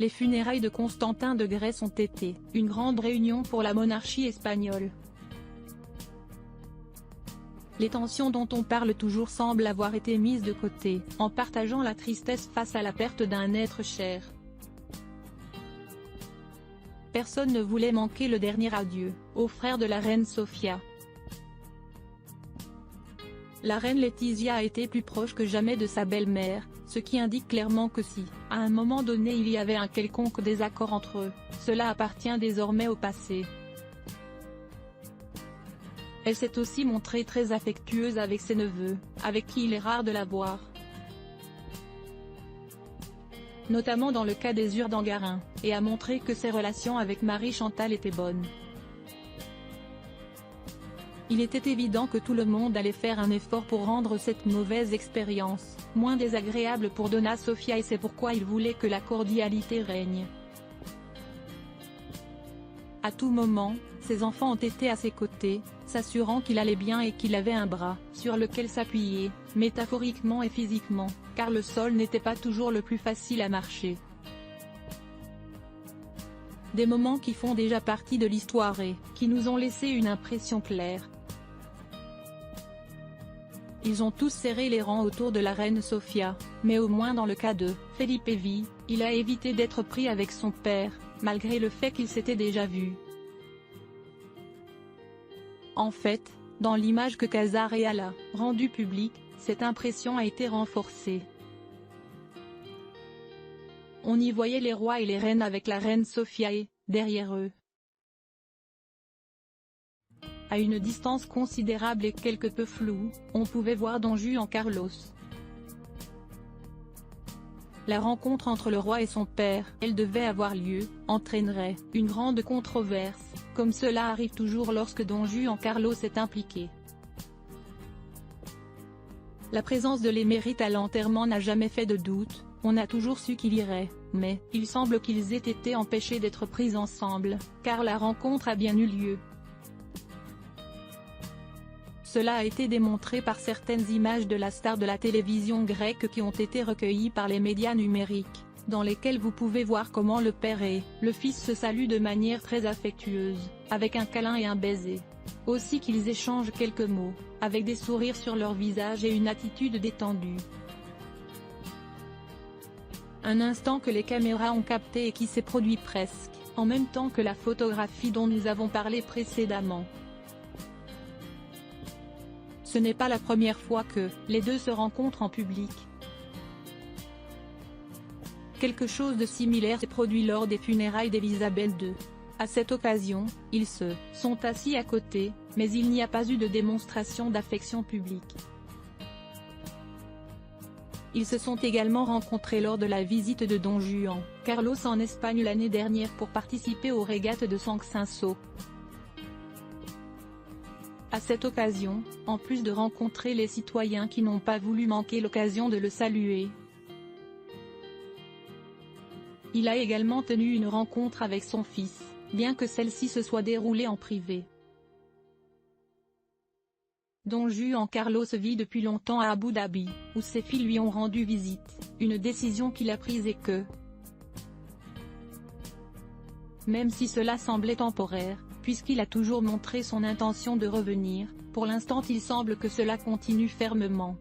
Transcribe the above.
Les funérailles de Constantin de Grèce ont été une grande réunion pour la monarchie espagnole. Les tensions dont on parle toujours semblent avoir été mises de côté, en partageant la tristesse face à la perte d'un être cher. Personne ne voulait manquer le dernier adieu au frère de la reine Sofia. La reine Laetitia a été plus proche que jamais de sa belle-mère, ce qui indique clairement que si, à un moment donné il y avait un quelconque désaccord entre eux, cela appartient désormais au passé. Elle s'est aussi montrée très affectueuse avec ses neveux, avec qui il est rare de la voir. Notamment dans le cas des Urdangarin, et a montré que ses relations avec Marie-Chantal étaient bonnes. Il était évident que tout le monde allait faire un effort pour rendre cette mauvaise expérience moins désagréable pour Donna Sofia, et c'est pourquoi il voulait que la cordialité règne. À tout moment, ses enfants ont été à ses côtés, s'assurant qu'il allait bien et qu'il avait un bras sur lequel s'appuyer, métaphoriquement et physiquement, car le sol n'était pas toujours le plus facile à marcher. Des moments qui font déjà partie de l'histoire et qui nous ont laissé une impression claire. Ils ont tous serré les rangs autour de la reine Sofia, mais au moins dans le cas de Felipe V, il a évité d'être pris avec son père, malgré le fait qu'ils s'étaient déjà vus. En fait, dans l'image que Casarréal a rendue publique, cette impression a été renforcée. On y voyait les rois et les reines avec la reine Sofia et, derrière eux, à une distance considérable et quelque peu floue, on pouvait voir Don Juan Carlos. La rencontre entre le roi et son père, elle devait avoir lieu, entraînerait une grande controverse, comme cela arrive toujours lorsque Don Juan Carlos est impliqué. La présence de l'émérite à l'enterrement n'a jamais fait de doute, on a toujours su qu'il irait, mais il semble qu'ils aient été empêchés d'être pris ensemble, car la rencontre a bien eu lieu. Cela a été démontré par certaines images de la star de la télévision grecque qui ont été recueillies par les médias numériques, dans lesquelles vous pouvez voir comment le père et le fils se saluent de manière très affectueuse, avec un câlin et un baiser. Aussi qu'ils échangent quelques mots, avec des sourires sur leur visage et une attitude détendue. Un instant que les caméras ont capté et qui s'est produit presque en même temps que la photographie dont nous avons parlé précédemment. Ce n'est pas la première fois que les deux se rencontrent en public. Quelque chose de similaire s'est produit lors des funérailles d'Élisabeth II. À cette occasion, ils se sont assis à côté, mais il n'y a pas eu de démonstration d'affection publique. Ils se sont également rencontrés lors de la visite de Don Juan Carlos en Espagne l'année dernière pour participer aux régates de Sangcinso. À cette occasion, en plus de rencontrer les citoyens qui n'ont pas voulu manquer l'occasion de le saluer, il a également tenu une rencontre avec son fils, bien que celle-ci se soit déroulée en privé. Don Juan Carlos vit depuis longtemps à Abu Dhabi, où ses filles lui ont rendu visite, une décision qu'il a prise et que, même si cela semblait temporaire, puisqu'il a toujours montré son intention de revenir, pour l'instant il semble que cela continue fermement.